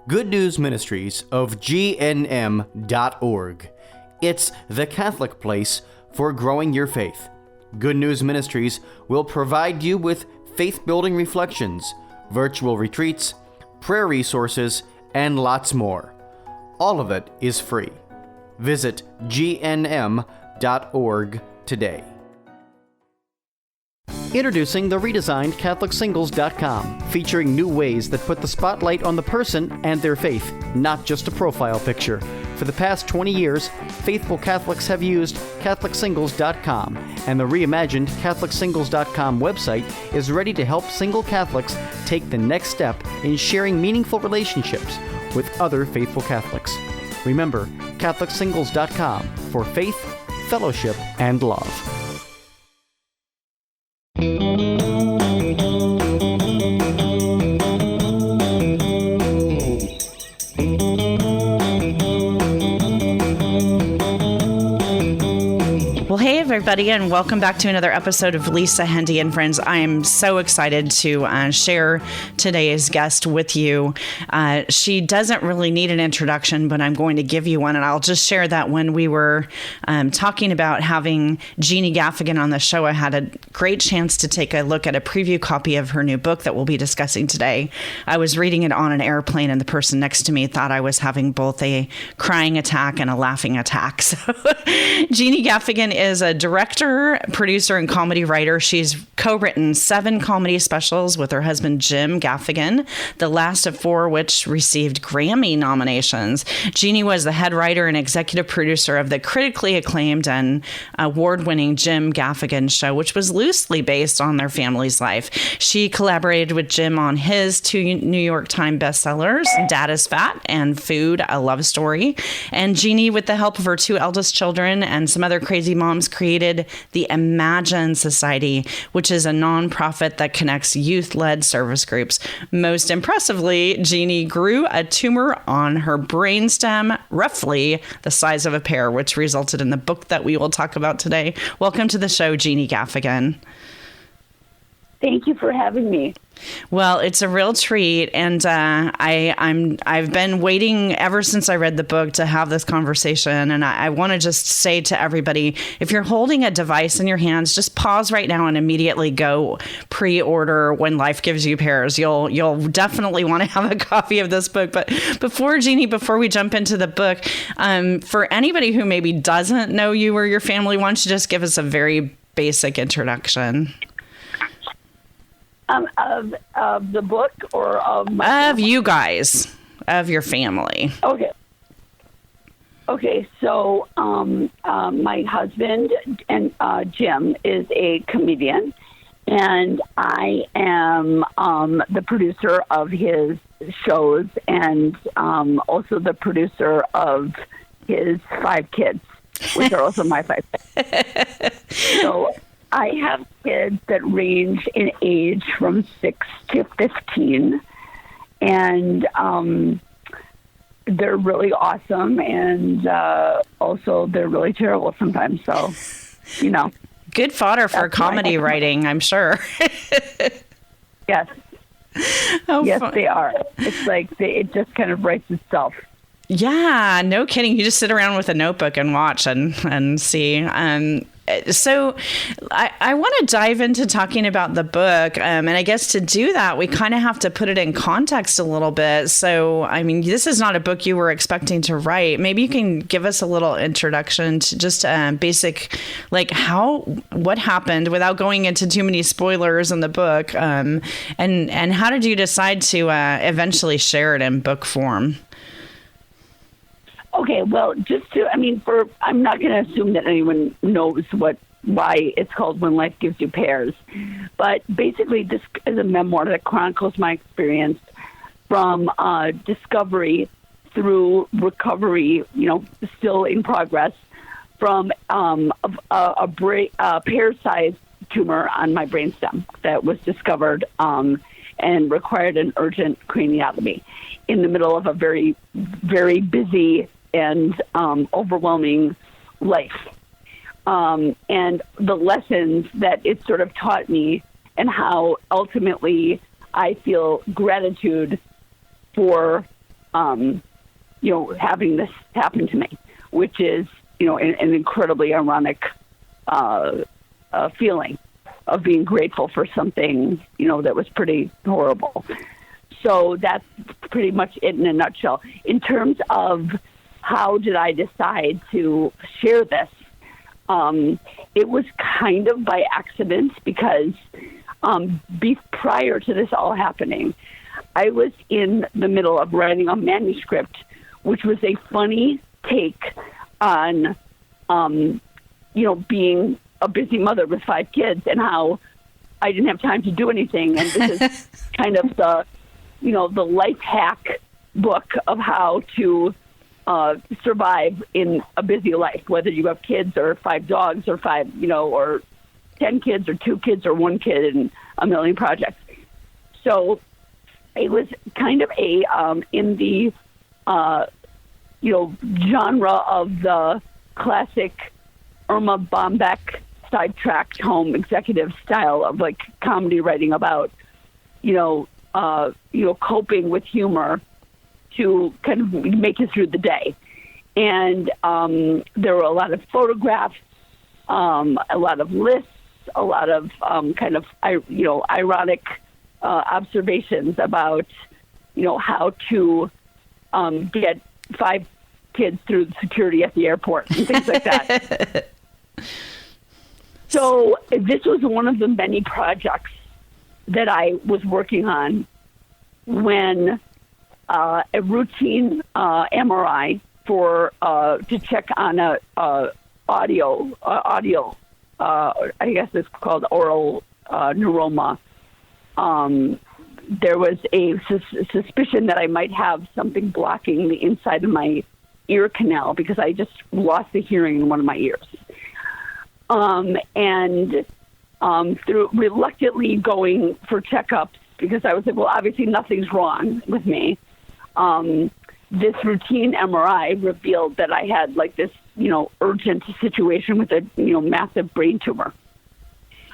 Good News Ministries of GNM.org. It's the Catholic place for growing your faith. Good News Ministries will provide you with faith-building reflections, virtual retreats, prayer resources, and lots more. All of it is free. Visit GNM.org today. Introducing the redesigned CatholicSingles.com, featuring new ways that put the spotlight on the person and their faith, not just a profile picture. For the past 20 years, faithful Catholics have used CatholicSingles.com, and the reimagined CatholicSingles.com website is ready to help single Catholics take the next step in sharing meaningful relationships with other faithful Catholics. Remember, CatholicSingles.com for faith, fellowship, and love. Well, hey, everybody, and welcome back to another episode of Lisa, Hendey, and Friends. I am so excited to share today's guest with you. She doesn't really need an introduction, but I'm going to give you one, and I'll just share that when we were talking about having Jeannie Gaffigan on the show, I had a great chance to take a look at a preview copy of her new book that we'll be discussing today. I was reading it on an airplane, and the person next to me thought I was having both a crying attack and a laughing attack. So Jeannie Gaffigan is a director, producer, and comedy writer. She's co-written 7 comedy specials with her husband, Jim Gaffigan, the last of 4 which received Grammy nominations. Jeannie was the head writer and executive producer of the critically acclaimed and award-winning Jim Gaffigan Show, which was loosely based on their family's life. She collaborated with Jim on his 2 New York Times bestsellers, Dad is Fat and Food, A Love Story. And Jeannie, with the help of her 2 eldest children and some other crazy moms, created the Imagine Society, which is a nonprofit that connects youth-led service groups. Most impressively, Jeannie grew a tumor on her brainstem, roughly the size of a pear, which resulted in the book that we will talk about today. Welcome to the show, Jeannie Gaffigan. Thank you for having me. Well, it's a real treat, and I've been waiting ever since I read the book to have this conversation. And I want to just say to everybody, if you're holding a device in your hands, just pause right now and immediately go pre-order When Life Gives You Pears. You'll definitely want to have a copy of this book. But before we jump into the book, for anybody who maybe doesn't know you or your family, why don't you just give us a very basic introduction? Of the book or of you guys, of your family. Okay. So my husband and Jim is a comedian, and I am the producer of his shows and also the producer of his 5 kids, which are also my 5 kids. So I have kids that range in age from 6 to 15, and they're really awesome, and also they're really terrible sometimes. So, good fodder for comedy writing, I'm sure. Yes. Yes, fun. they are. It's like it just kind of writes itself. Yeah, no kidding. You just sit around with a notebook and watch and see. So I want to dive into talking about the book. And I guess to do that, we kind of have to put it in context a little bit. So, I mean, this is not a book you were expecting to write. Maybe you can give us a little introduction to just basic, like what happened without going into too many spoilers in the book. And how did you decide to eventually share it in book form? Okay, well, I'm not going to assume that anyone knows why it's called When Life Gives You Pears. But basically, this is a memoir that chronicles my experience from discovery through recovery, still in progress, from a pear-sized tumor on my brainstem that was discovered and required an urgent craniotomy in the middle of a very, very busy and overwhelming life. And the lessons that it sort of taught me, and how ultimately I feel gratitude for having this happen to me, which is, an incredibly ironic feeling of being grateful for something, that was pretty horrible. So that's pretty much it in a nutshell. In terms of how did I decide to share this, it was kind of by accident because prior to this all happening, I was in the middle of writing a manuscript, which was a funny take on, being a busy mother with 5 kids and how I didn't have time to do anything. And this is kind of the life hack book of how to survive in a busy life, whether you have kids or 5 dogs or 5, or 10 kids or 2 kids or 1 kid and a million projects. So it was kind of in the, genre of the classic Irma Bombeck sidetracked home executive style of like comedy writing about, coping with humor to kind of make it through the day. And there were a lot of photographs, a lot of lists, a lot of ironic observations about, how to get 5 kids through security at the airport and things like that. So this was one of the many projects that I was working on when a routine MRI to check on a audio, I guess it's called oral neuroma. There was a suspicion that I might have something blocking the inside of my ear canal because I just lost the hearing in one of my ears. Through reluctantly going for checkups because I was like, well, obviously nothing's wrong with me. This routine MRI revealed that I had like this, urgent situation with a, massive brain tumor,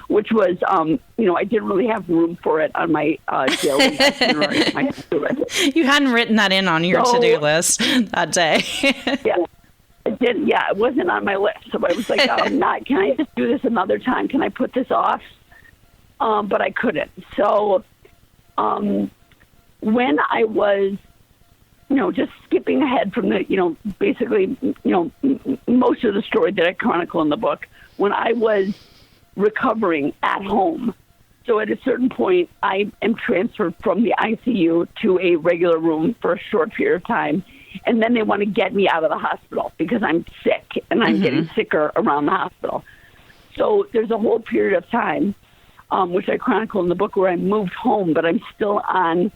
which was, I didn't really have room for it on my daily itinerary. You hadn't written that in on your to-do list that day. Yeah. It wasn't on my list. So I was like, can I just do this another time? Can I put this off? But I couldn't. So when I was, just skipping ahead from the, basically, most of the story that I chronicle in the book, when I was recovering at home. So at a certain point, I am transferred from the ICU to a regular room for a short period of time. And then they want to get me out of the hospital because I'm sick and I'm getting sicker around the hospital. So there's a whole period of time, which I chronicle in the book, where I moved home, but I'm still on,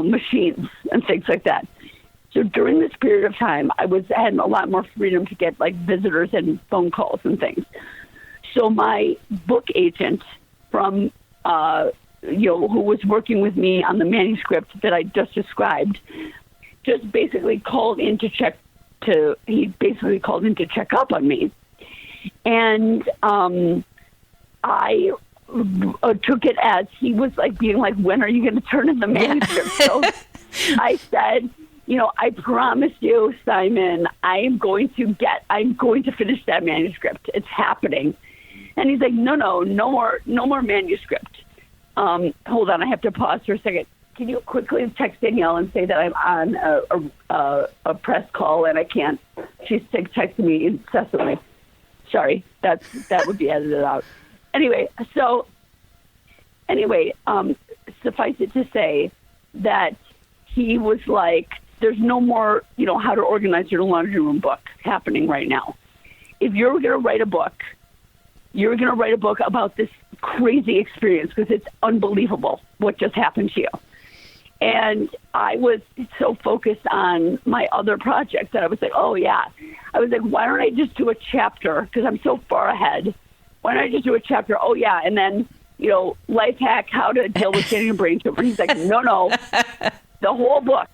machines and things like that. So during this period of time, I had a lot more freedom to get, visitors and phone calls and things. So my book agent from, who was working with me on the manuscript that I just described, just basically called in to check up on me. And I took it as he was being like, when are you going to turn in the manuscript? So I said, I promise you, Simon, I'm going to finish that manuscript. It's happening. And he's like, no more manuscript. Hold on, I have to pause for a second. Can you quickly text Danielle and say that I'm on a press call and I can't? She's texting me incessantly. Sorry, that would be edited out. Anyway, suffice it to say that he was like, there's no more, how to organize your laundry room book happening right now. If you're going to write a book, you're going to write a book about this crazy experience because it's unbelievable what just happened to you. And I was so focused on my other projects that I was like, oh, yeah. I was like, why don't I just do a chapter? Because I'm so far ahead. Why don't I just do a chapter? Oh, yeah. And then, life hack, how to deal with getting a brain tumor. He's like, no, the whole book.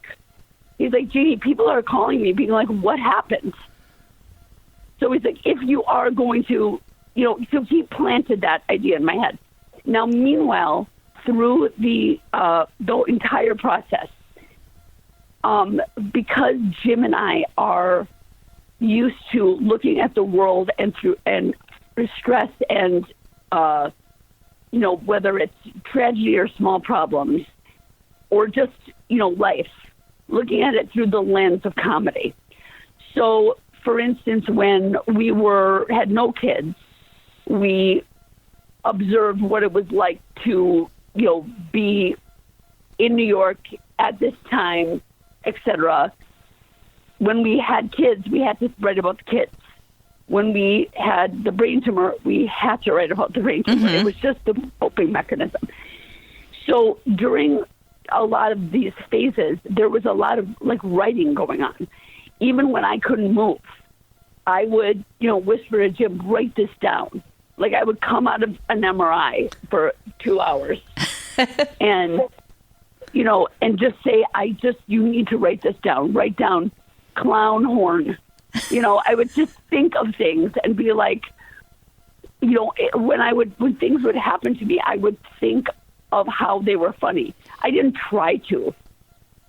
He's like, Jeannie, people are calling me being like, what happened? So he's like, if you are going to, so he planted that idea in my head. Now, meanwhile, through the entire process, because Jim and I are used to looking at the world and stress and, whether it's tragedy or small problems or just, life, looking at it through the lens of comedy. So, for instance, when we had no kids, we observed what it was like to, be in New York at this time, etc. When we had kids, we had to write about the kids. When we had the brain tumor, we had to write about the brain tumor. It was just the coping mechanism. So during a lot of these phases, there was a lot of writing going on. Even when I couldn't move, I would, whisper to Jim, write this down. I would come out of an MRI for 2 hours and, and just say, you need to write this down. Write down clown horn. I would just think of things and be like, when things would happen to me, I would think of how they were funny. I didn't try to.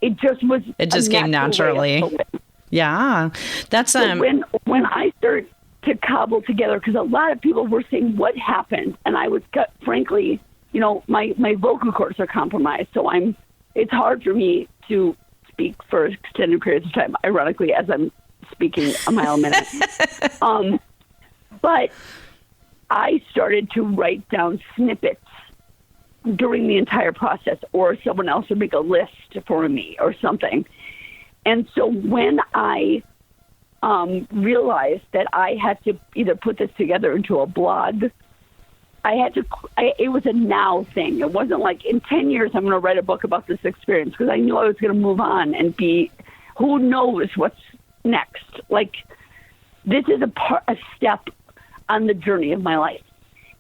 It just came naturally. Yeah. That's so when I started to cobble together, because a lot of people were saying what happened, and I was frankly, my vocal cords are compromised, so it's hard for me to speak for extended periods of time, ironically, as I'm speaking a mile a minute. But I started to write down snippets during the entire process, or someone else would make a list for me or something. And so when I realized that I had to either put this together into a blog, it was a now thing. It wasn't like in 10 years I'm going to write a book about this experience, because I knew I was going to move on and who knows what's next. This is a step on the journey of my life,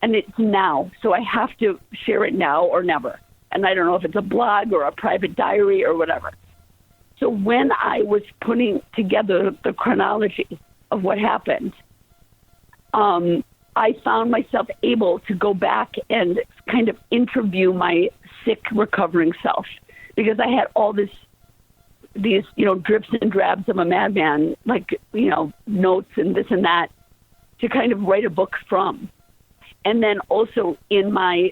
and it's now. So I have to share it now or never. And I don't know if it's a blog or a private diary or whatever. So when I was putting together the chronology of what happened, I found myself able to go back and kind of interview my sick, recovering self, because I had all these, drips and drabs of a madman, notes and this and that, to kind of write a book from. And then also in my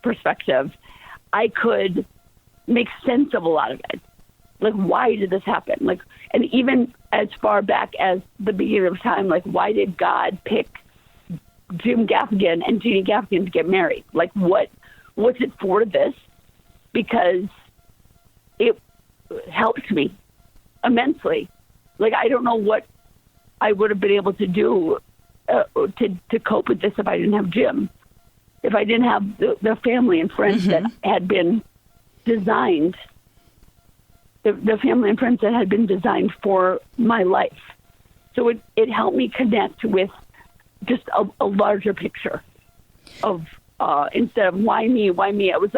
perspective, I could make sense of a lot of it. Why did this happen? And even as far back as the beginning of time, why did God pick Jim Gaffigan and Jeannie Gaffigan to get married? What's it for this? Because it helped me immensely. I don't know what I would have been able to do to cope with this if I didn't have Jim. If I didn't have the family and friends that had been designed, the family and friends that had been designed for my life. So it helped me connect with just a larger picture of, instead of why me, I was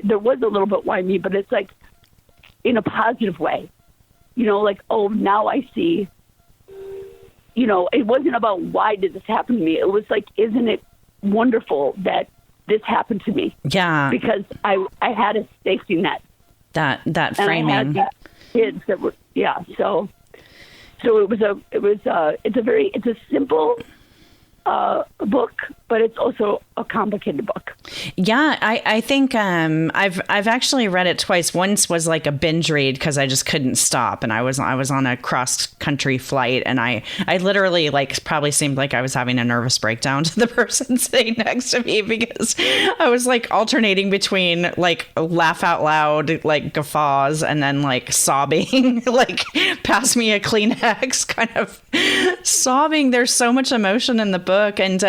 there was a little bit why me, but it's in a positive way, oh, now I see, it wasn't about why did this happen to me. It was isn't it wonderful that this happened to me? Yeah. Because I had a safety net. That framing. And I had kids that were, yeah. So it's a simple book, but it's also a complicated book. Yeah, I think I've actually read it twice. Once was a binge read because I just couldn't stop, and I was on a cross country flight, and I literally probably seemed like I was having a nervous breakdown to the person sitting next to me, because I was alternating between laugh out loud guffaws and then sobbing pass me a Kleenex kind of sobbing. There's so much emotion in the book, and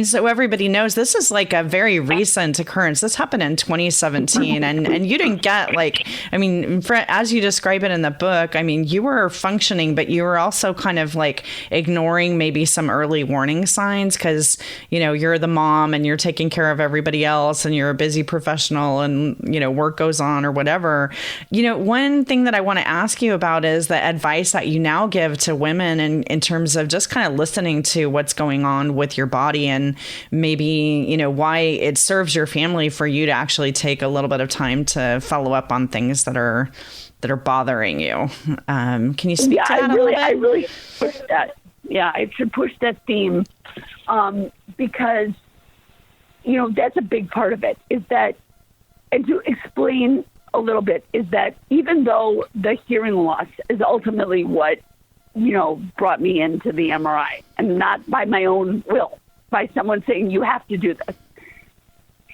so everybody knows, this is a very recent occurrence. This happened in 2017, and you didn't get as you describe it in the book, you were functioning, but you were also kind of ignoring maybe some early warning signs, because you're the mom and you're taking care of everybody else and you're a busy professional, and work goes on or whatever. One thing that I want to ask you about is the advice that you now give to women in terms of just kind of listening to what's going on with your body, and maybe, why it serves your family for you to actually take a little bit of time to follow up on things that are bothering you. Can you speak to that a little bit? I really push that. Yeah, I should push that theme because, that's a big part of it, is that, and to explain a little bit, is that even though the hearing loss is ultimately what, brought me into the MRI, and not by my own will, by someone saying, you have to do this.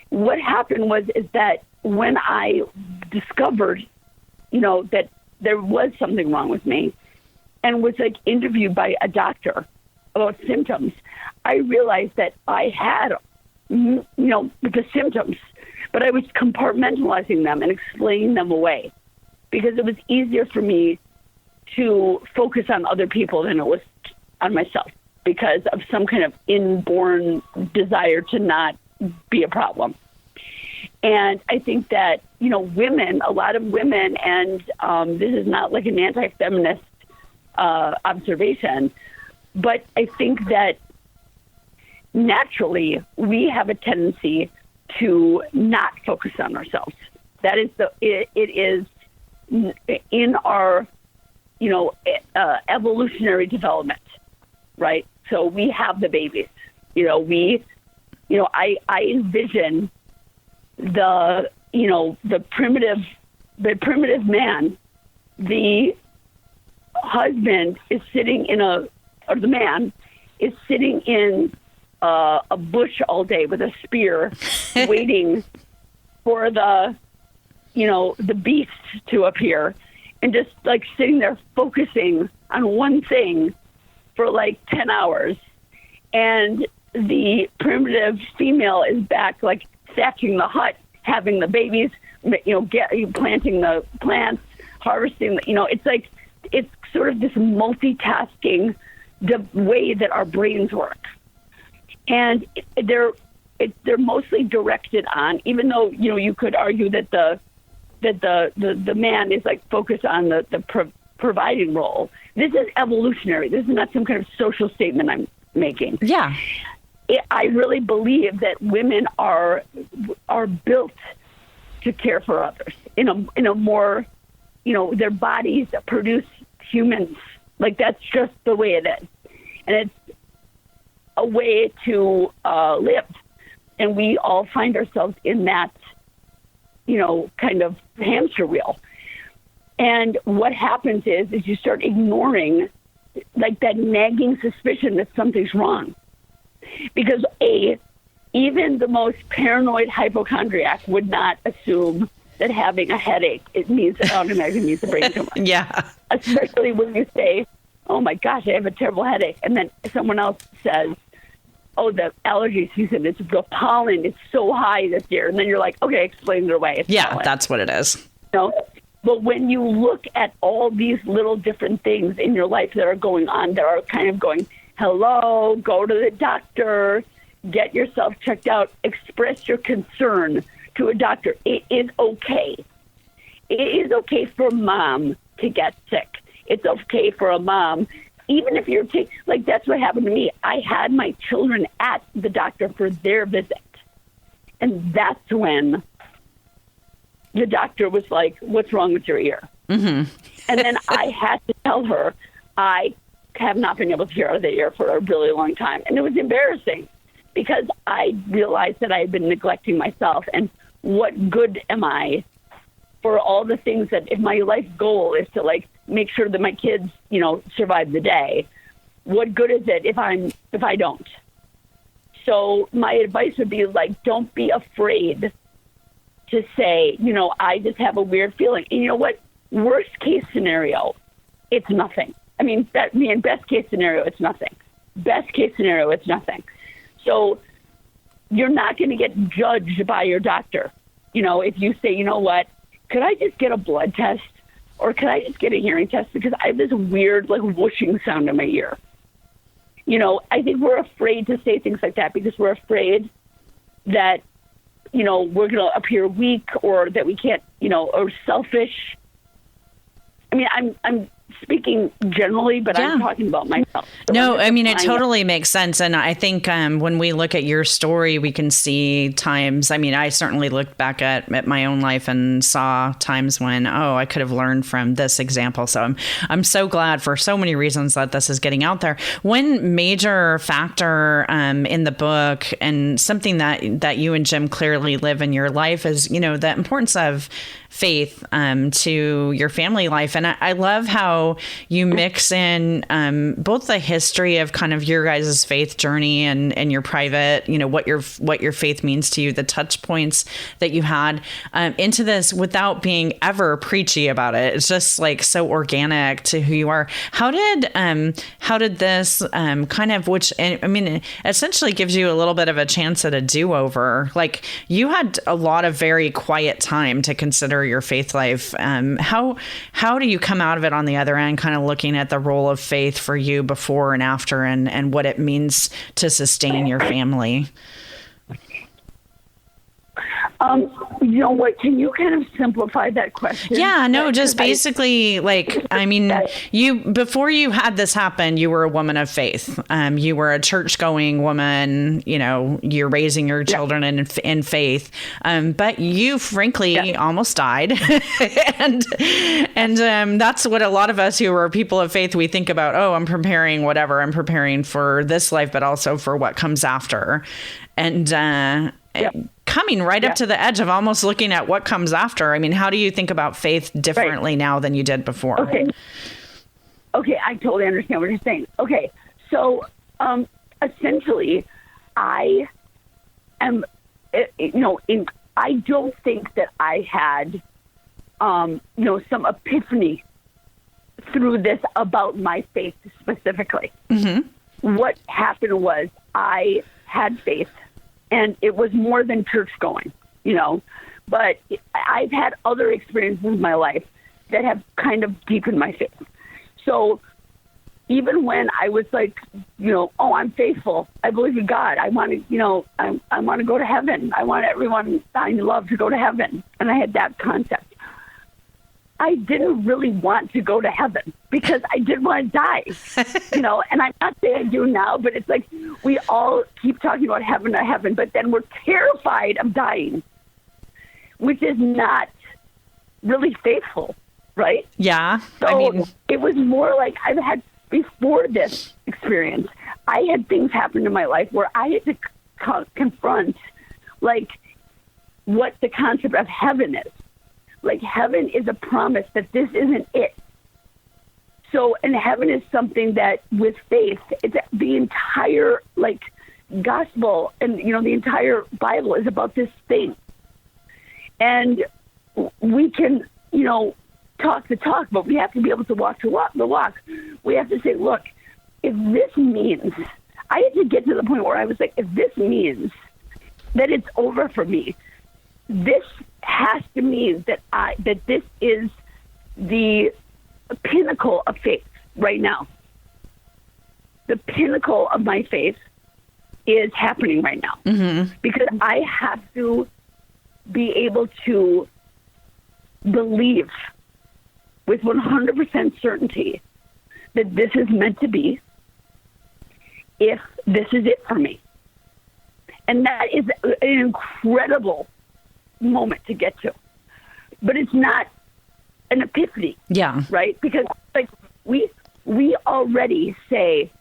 What happened is that when I discovered, that there was something wrong with me and was interviewed by a doctor about symptoms, I realized that I had, the symptoms, but I was compartmentalizing them and explaining them away because it was easier for me to focus on other people than it was on myself because of some kind of inborn desire to not be a problem. And I think that, women, a lot of women, and this is not an anti-feminist observation, but I think that naturally we have a tendency to not focus on ourselves. That is it is in our, evolutionary development, right? So we have the babies, I envision the primitive man, the husband is sitting the man is sitting in a bush all day with a spear, waiting for the beast to appear, and just sitting there focusing on one thing for 10 hours. And the primitive female is back thatching the hut, having the babies, planting the plants, harvesting, it's sort of this multitasking, the way that our brains work. And they're mostly directed on, even though, you could argue that the man is focused on the providing role. This is evolutionary. This is not some kind of social statement I'm making. Yeah. I really believe that women are built to care for others in a more, their bodies produce humans. That's just the way it is. And it's a way to live. And we all find ourselves in that, kind of hamster wheel. And what happens is you start ignoring that nagging suspicion that something's wrong. Because even the most paranoid hypochondriac would not assume that having a headache, it automatically means a brain tumor. Yeah. Especially when you say, oh my gosh, I have a terrible headache. And then someone else says, oh, the allergy season, it's the pollen, it's so high this year. And then you're like, okay, explain it away. It's pollen. That's what it is. But when you look at all these little different things in your life that are going on, that are kind of going, hello, go to the doctor, get yourself checked out, express your concern to a doctor. It is okay. It is okay for mom to get sick. It's okay for a mom, even if you're that's what happened to me. I had my children at the doctor for their visit. And that's when the doctor was like, what's wrong with your ear? Mm-hmm. And then I had to tell her, I have not been able to hear out of the ear for a really long time. And it was embarrassing because I realized that I had been neglecting myself. And what good am I for all the things that, if my life goal is to make sure that my kids, survive the day, what good is it if I don't? So my advice would be don't be afraid to say, I just have a weird feeling. And you know what? Worst case scenario, it's nothing. I mean, best case scenario, it's nothing. Best case scenario, it's nothing. So you're not going to get judged by your doctor. If you say, you know what, could I just get a blood test or could I just get a hearing test because I have this weird whooshing sound in my ear. I think we're afraid to say things like that because we're afraid that, we're going to appear weak or that we can't, or selfish. I mean, I'm speaking generally, but I'm talking about myself. So no, I mean, it totally makes sense. And I think when we look at your story, we can see times. I mean, I certainly looked back at my own life and saw times when, I could have learned from this example. So I'm so glad for so many reasons that this is getting out there. One major factor in the book, and something that you and Jim clearly live in your life, is, the importance of faith to your family life. And I love how you mix in both the history of kind of your guys' faith journey and your private, what your faith means to you, the touch points that you had into this without being ever preachy about it. It's just like so organic to who you are. How did this kind of, which, I mean, it essentially gives you a little bit of a chance at a do-over. Like, you had a lot of very quiet time to consider your faith life. How do you come out of it on the other end, kind of looking at the role of faith for you before and after, and what it means to sustain your family? You know what? Can you kind of simplify that question? Yeah, no, just basically, before you had this happen, you were a woman of faith. You were a church-going woman. You're raising your children in faith. But you, frankly, almost died, and that's what a lot of us who are people of faith, we think about. I'm preparing whatever. I'm preparing for this life, but also for what comes after, and. Coming right up to the edge of almost looking at what comes after. I mean, how do you think about faith differently now than you did before? Okay, I totally understand what you're saying. Okay, so essentially, I am, I don't think that I had, some epiphany through this about my faith specifically. Mm-hmm. What happened was I had faith. And it was more than church going, but I've had other experiences in my life that have kind of deepened my faith. So even when I was like, I'm faithful, I believe in God. I want to, I want to go to heaven. I want everyone I love to go to heaven. And I had that concept. I didn't really want to go to heaven because I didn't want to die, and I'm not saying I do now, but it's like we all keep talking about heaven, but then we're terrified of dying, which is not really faithful, right? Yeah. So it was more like I've had, before this experience, I had things happen in my life where I had to confront, what the concept of heaven is. Like, heaven is a promise that this isn't it. So, and heaven is something that, with faith, it's the entire, gospel and, the entire Bible is about this thing. And we can, talk the talk, but we have to be able to walk the walk. We have to say, look, if this means, I had to get to the point where I was like, if this means that it's over for me, this has to mean that this is the pinnacle of faith right now. The pinnacle of my faith is happening right now. Mm-hmm. Because I have to be able to believe with 100% certainty that this is meant to be, if this is it for me. And that is an incredible moment to get to, but it's not an epiphany. Yeah. Right. Because we already say,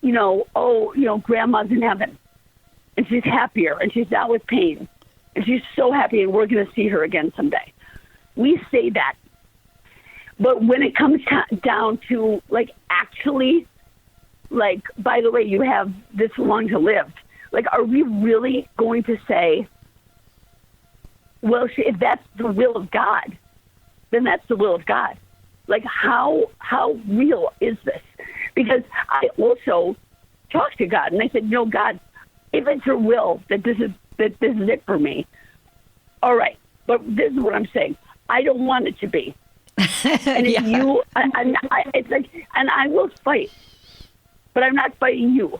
grandma's in heaven and she's happier and she's not with pain and she's so happy and we're going to see her again someday. We say that. But when it comes down to actually, by the way, you have this long to live. Are we really going to say, well, if that's the will of God, then that's the will of God. How real is this? Because I also talked to God and I said, God, if it's your will that this is it for me, all right. But this is what I'm saying. I don't want it to be. And if and I will fight, but I'm not fighting you.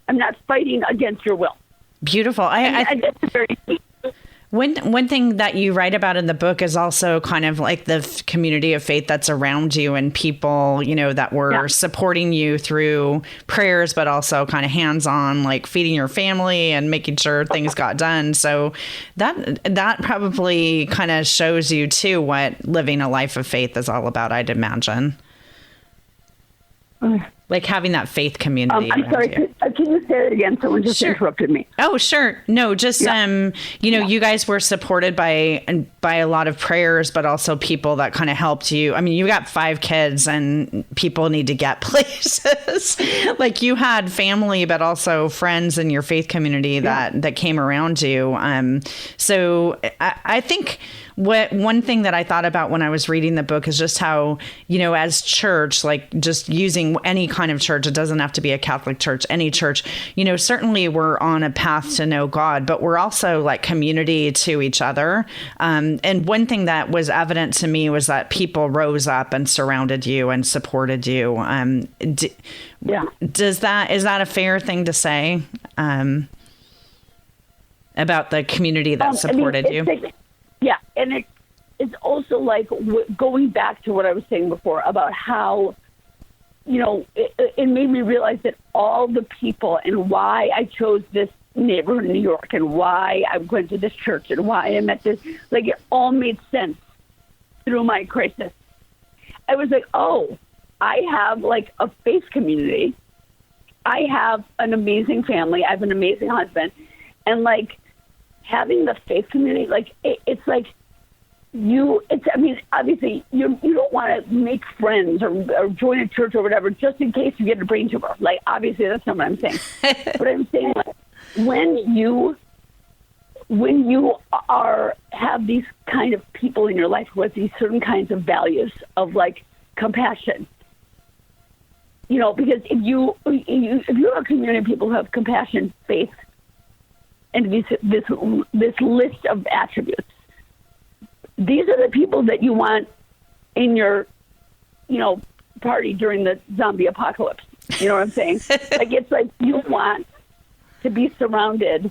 I'm not fighting against your will. Beautiful. I that's very deep. One thing that you write about in the book is also kind of like the community of faith that's around you and people, that were supporting you through prayers, but also kind of hands-on, like feeding your family and making sure things got done. So that probably kind of shows you too what living a life of faith is all about, I'd imagine. Like having that faith community. I'm sorry. Can you say it again? Someone just interrupted me. Oh, sure. No, just, you guys were supported by a lot of prayers, but also people that kind of helped you. I mean, you got 5 kids and people need to get places. Like you had family, but also friends in your faith community that came around you. So I think one thing that I thought about when I was reading the book is just how, as church, like just using any kind of church, it doesn't have to be a Catholic church, any church, certainly we're on a path to know God, but we're also like community to each other. And one thing that was evident to me was that people rose up and surrounded you and supported you. Is that a fair thing to say about the community that supported you? Yeah, and it's also like going back to what I was saying before about how, it made me realize that all the people and why I chose this neighborhood in New York and why I went to this church and why I met this, like it all made sense through my crisis. I was like, oh, I have like a faith community. I have an amazing family. I have an amazing husband. And like, having the faith community, like it's like obviously you don't want to make friends or join a church or whatever just in case you get a brain tumor. Like obviously that's not what I'm saying. But I'm saying like when you have these kind of people in your life who have these certain kinds of values of like compassion, because if you have a community of people who have compassion, faith, and this list of attributes. These are the people that you want in your, party during the zombie apocalypse. You know what I'm saying? Like it's like you want to be surrounded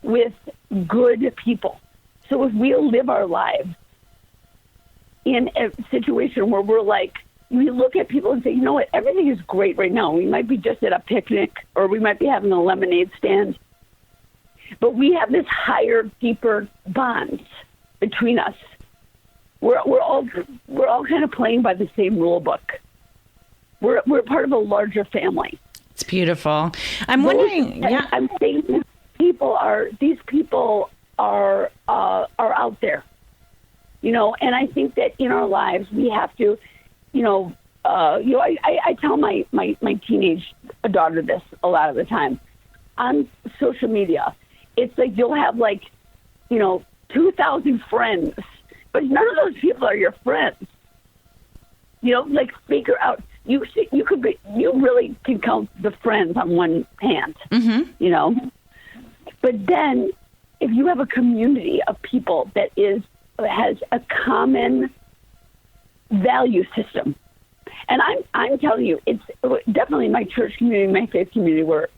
with good people. So if we live our lives in a situation where we're like, we look at people and say, you know what, everything is great right now. We might be just at a picnic or we might be having a lemonade stand. But we have this higher, deeper bonds between us. We're all kind of playing by the same rule book. We're part of a larger family. It's beautiful. I'm wondering. Yeah, I'm saying these people are out there, And I think that in our lives we have to, I tell my teenage daughter this a lot of the time on social media. It's like you'll have 2,000 friends, but none of those people are your friends. Figure out you really can count the friends on one hand. Mm-hmm. But then if you have a community of people that has a common value system, and I'm telling you, it's definitely my church community, my faith community were.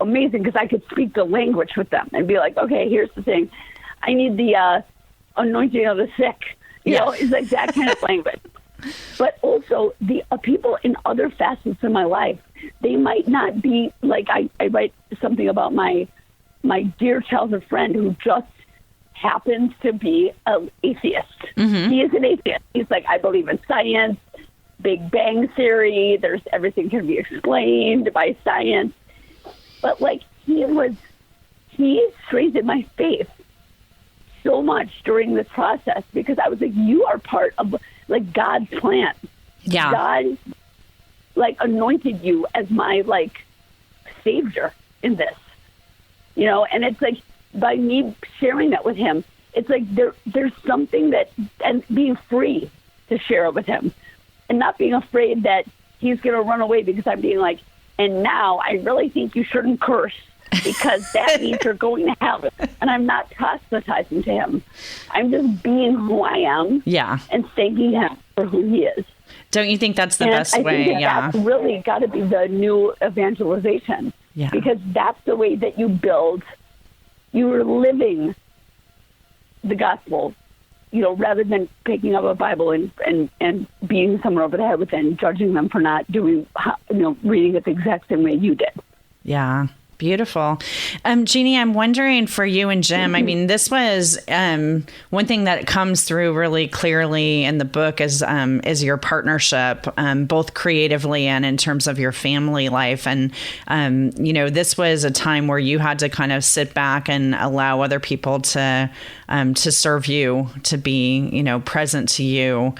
Amazing because I could speak the language with them and be like, okay, here's the thing. I need the anointing of the sick. It's like that kind of language. But also the people in other facets of my life, they might not be like, I write something about my dear childhood friend who just happens to be an atheist. Mm-hmm. He is an atheist. He's like, I believe in science, Big Bang Theory. Everything can be explained by science. But like he strengthened my faith so much during this process because I was like, you are part of like God's plan. Yeah. God like anointed you as my like savior in this, and it's like by me sharing that with him, it's like there's something that, and being free to share it with him and not being afraid that he's going to run away because I'm being like, and now I really think you shouldn't curse because that means you're going to hell. And I'm not proselytizing to him. I'm just being who I am. Yeah. And thanking him for who he is. Don't you think that's the best way? That's really got to be the new evangelization. Yeah. Because that's the way that you build. You are living the gospel, rather than picking up a Bible and beating someone over the head with it and judging them for not doing, reading it the exact same way you did. Yeah. Beautiful. Jeannie, I'm wondering for you and Jim, I mean, this was one thing that comes through really clearly in the book is your partnership, both creatively and in terms of your family life. And, this was a time where you had to kind of sit back and allow other people to serve you, to be, present to you.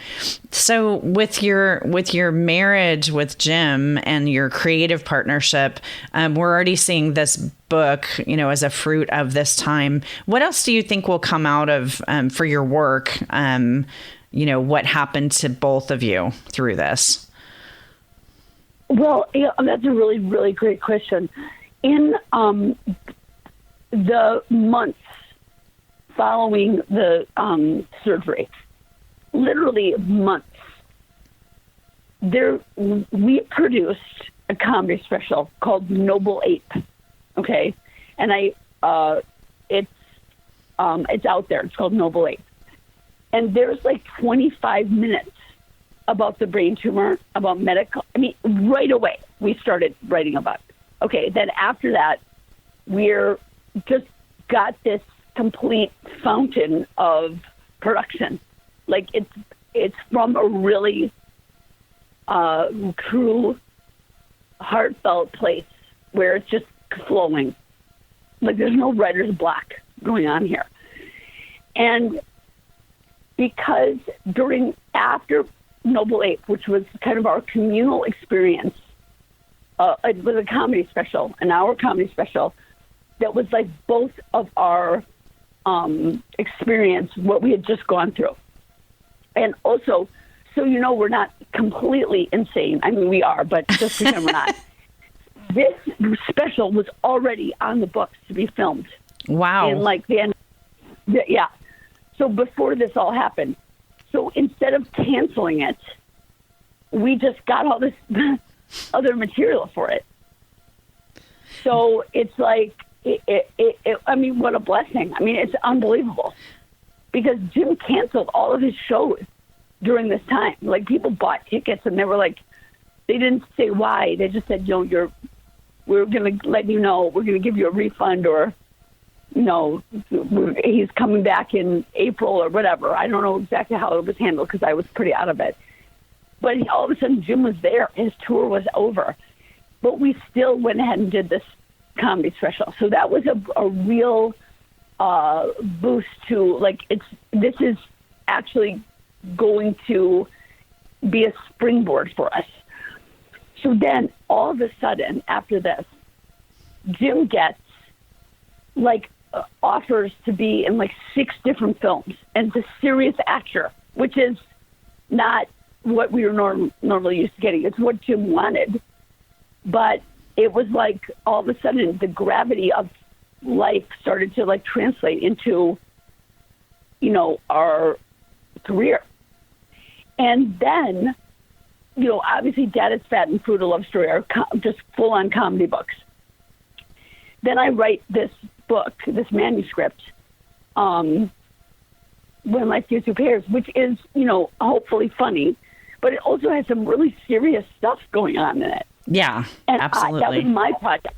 So with your marriage with Jim and your creative partnership, we're already seeing this book, as a fruit of this time. What else do you think will come out of for your work? What happened to both of you through this? Well, that's a really, really great question. In the months following the surgery, literally months, we produced a comedy special called Noble Ape. Okay, and it's out there. It's called Noble Ape, and there's like 25 minutes about the brain tumor, about medical. I mean, right away we started writing about it. Okay, then after that, we're just got this complete fountain of production. Like it's from a really true, heartfelt place where it's just flowing. Like there's no writer's block going on here. And because after Noble Ape, which was kind of our communal experience, it was a comedy special, an hour comedy special that was like both of our experience, what we had just gone through. And also, so we're not completely insane. I mean, we are, but just pretend we're not. This special was already on the books to be filmed. Wow. And like yeah. So before this all happened, so instead of canceling it, we just got all this other material for it. So it's like, I mean, what a blessing. I mean, it's unbelievable. Because Jim canceled all of his shows during this time. Like, people bought tickets, and they were like, they didn't say why. They just said, we're going to let you know, we're going to give you a refund, or, he's coming back in April or whatever. I don't know exactly how it was handled because I was pretty out of it. But all of a sudden, Jim was there. His tour was over. But we still went ahead and did this comedy special. So that was a real boost to, like, this is actually going to be a springboard for us. So then all of a sudden after this, Jim gets like offers to be in like 6 different films, and it's a serious actor, which is not what we were normally used to getting. It's what Jim wanted, but it was like all of a sudden the gravity of life started to like translate into, our career. And then, obviously Dad is Fat and Fruit, a Love Story are just full-on comedy books. Then I write this book, this manuscript, When Life Gives You Pears, which is, hopefully funny, but it also has some really serious stuff going on in it. Yeah, and absolutely. That was my project.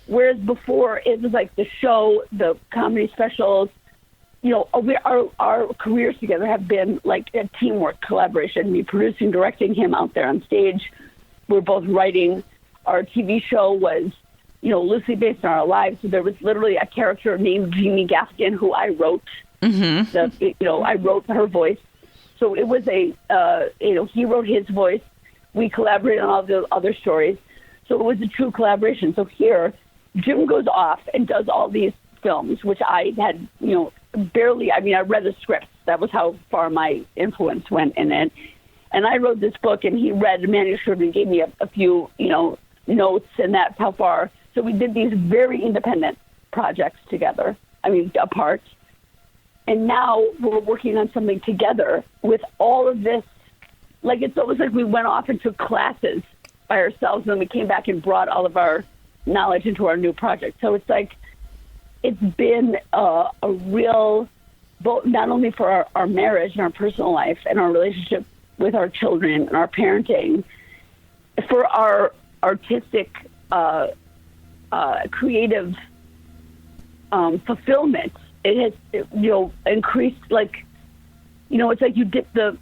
Whereas before, it was like the show, the comedy specials, our careers together have been like a teamwork collaboration, me producing, directing, him out there on stage. We're both writing. Our TV show was, loosely based on our lives. So there was literally a character named Jeannie Gaffigan who I wrote. Mm-hmm. I wrote her voice. So it was he wrote his voice. We collaborated on all the other stories. So it was a true collaboration. So here, Jim goes off and does all these films, which I had, barely, I read the scripts. That was how far my influence went in it. And I wrote this book, and he read the manuscript and gave me a few, notes, and that's how far. So we did these very independent projects together, apart. And now we're working on something together with all of this. Like, it's almost like we went off and took classes by ourselves, and then we came back and brought all of our knowledge into our new project. So it's like, it's been a real both not only for our marriage and our personal life and our relationship with our children and our parenting, for our artistic, creative fulfillment. It has, increased, like, it's like you dip the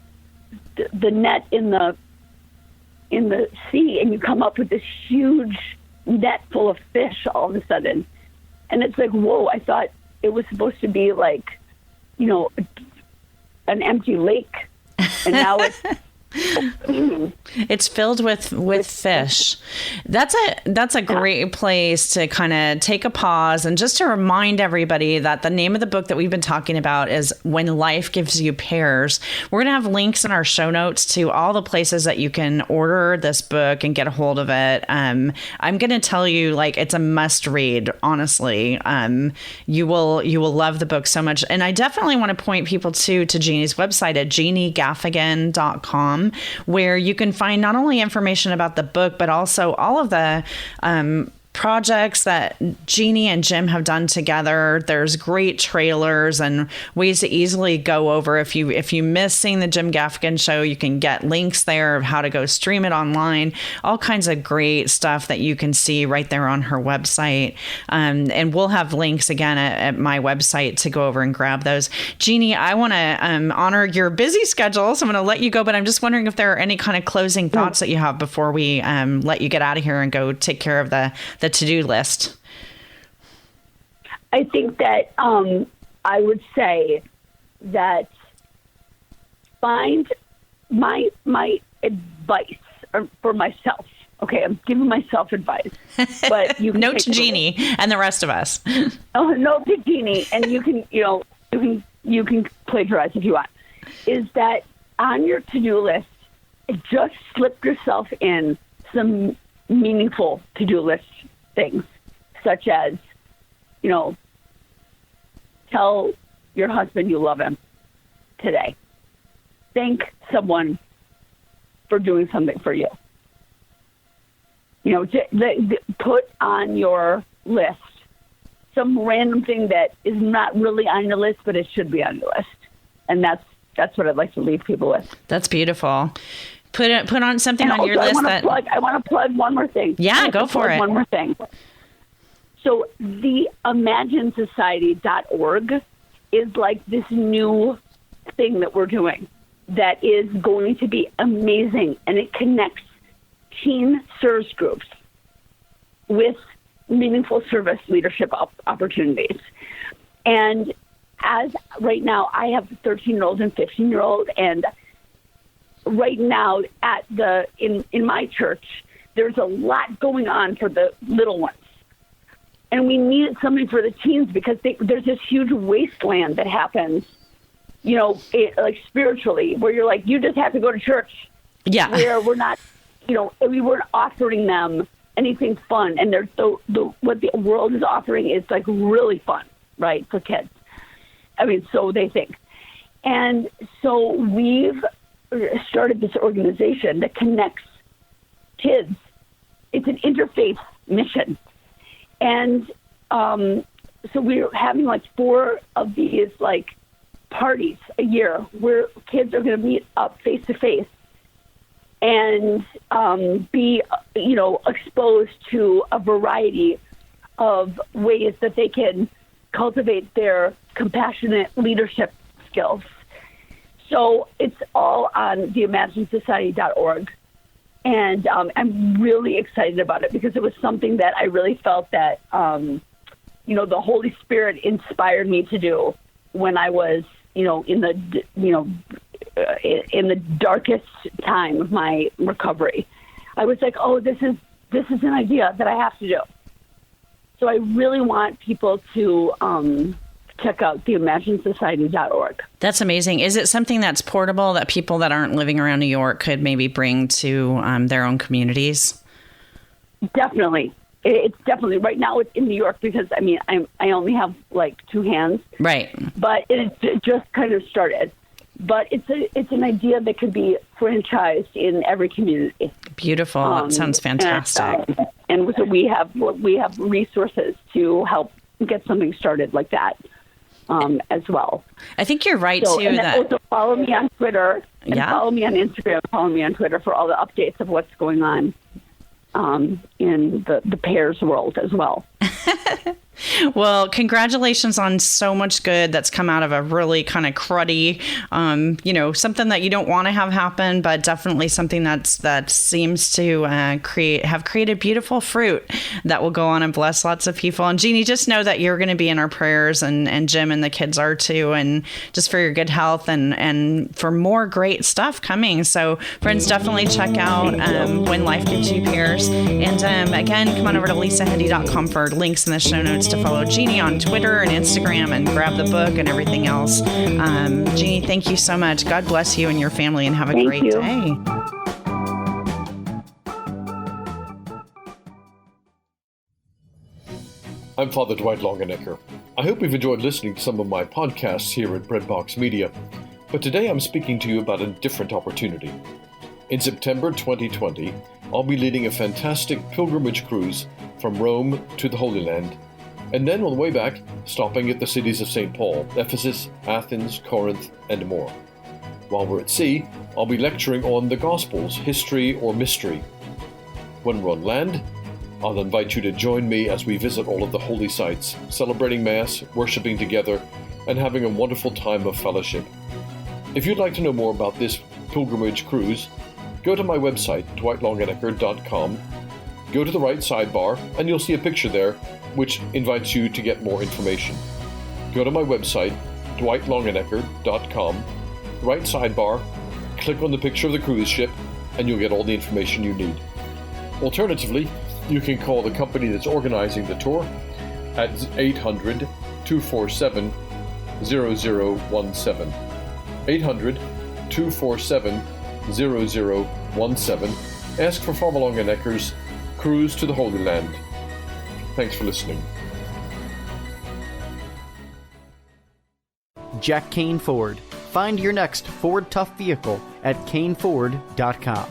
net in the sea and you come up with this huge net full of fish all of a sudden. And it's like, whoa, I thought it was supposed to be like, an empty lake. And now it's filled with fish. That's a great place to kind of take a pause and just to remind everybody that the name of the book that we've been talking about is When Life Gives You Pears. We're going to have links in our show notes to all the places that you can order this book and get a hold of it. I'm going to tell you, like, it's a must read, honestly. You will love the book so much. And I definitely want to point people to Jeannie's website at JeannieGaffigan.com, where you can find not only information about the book, but also all of the projects that Jeannie and Jim have done together. There's great trailers and ways to easily go over. If you miss seeing the Jim Gaffigan show, you can get links there of how to go stream it online. All kinds of great stuff that you can see right there on her website. And we'll have links again at my website to go over and grab those. Jeannie, I want to honor your busy schedule, so I'm going to let you go, but I'm just wondering if there are any kind of closing thoughts that you have before we let you get out of here and go take care of the to-do list. I think that I would say that find my advice for myself. Okay, I'm giving myself advice, but you can note to Jeannie and the rest of us. Oh, note to Jeannie, and you can plagiarize if you want. Is that on your to-do list? Just slip yourself in some meaningful to-do list things, such as, tell your husband you love him today. Thank someone for doing something for you. Put on your list some random thing that is not really on your list, but it should be on your list. And that's what I'd like to leave people with. That's beautiful. Put on something on your list I want to plug one more thing. Yeah, go for it. One more thing. So the imaginesociety.org is like this new thing that we're doing that is going to be amazing, and it connects teen service groups with meaningful service leadership opportunities. And as right now, I have a 13-year-old and 15-year-old, and right now in my church, there's a lot going on for the little ones. And we needed something for the teens because there's this huge wasteland that happens, like spiritually, where you're like, you just have to go to church. Yeah. Where we're not, we weren't offering them anything fun. And what the world is offering is like really fun, right, for kids. I mean, so they think. And so we've started this organization that connects kids. It's an interfaith mission. And so we're having like 4 of these like parties a year where kids are going to meet up face to face and be, exposed to a variety of ways that they can cultivate their compassionate leadership skills. So it's all on theimaginesociety.org. And I'm really excited about it because it was something that I really felt that, the Holy Spirit inspired me to do when I was, in the darkest time of my recovery. I was like, oh, this is an idea that I have to do. So I really want people to check out theimaginesociety.org. That's amazing. Is it something that's portable that people that aren't living around New York could maybe bring to their own communities? Definitely. It's definitely, right now it's in New York because, I only have like 2 hands. Right. But it just kind of started. But it's an idea that could be franchised in every community. Beautiful. That sounds fantastic. And so we have resources to help get something started like that. as well. I think you're right, So, too. and that also follow me on Twitter and Yeah. follow me on Instagram. Follow me on Twitter for all the updates of what's going on in the pears world as well. Well, congratulations on so much good that's come out of a really kind of cruddy, something that you don't want to have happen, but definitely something that seems to have created beautiful fruit that will go on and bless lots of people. And Jeannie, just know that you're going to be in our prayers, and Jim and the kids are too, and just for your good health and for more great stuff coming. So friends, definitely check out When Life Gives You Pears. And again, come on over to lisahendey.com for links in the show notes to follow Jeannie on Twitter and Instagram and grab the book and everything else. Jeannie, thank you so much. God bless you and your family, and have a great day. I'm Father Dwight Longenecker. I hope you've enjoyed listening to some of my podcasts here at Breadbox Media, but today I'm speaking to you about a different opportunity. In September 2020, I'll be leading a fantastic pilgrimage cruise from Rome to the Holy Land, and then on the way back, stopping at the cities of St. Paul, Ephesus, Athens, Corinth, and more. While we're at sea, I'll be lecturing on the Gospels, history or mystery. When we're on land, I'll invite you to join me as we visit all of the holy sites, celebrating Mass, worshiping together, and having a wonderful time of fellowship. If you'd like to know more about this pilgrimage cruise, go to my website, dwightlongenecker.com, go to the right sidebar, and you'll see a picture there which invites you to get more information. Go to my website, dwightlongenecker.com, right sidebar, click on the picture of the cruise ship, and you'll get all the information you need. Alternatively, you can call the company that's organizing the tour at 800-247-0017. 800-247-0017. Ask for Father Longenecker's Cruise to the Holy Land. Thanks for listening. Jack Kane Ford. Find your next Ford Tough vehicle at kaneford.com.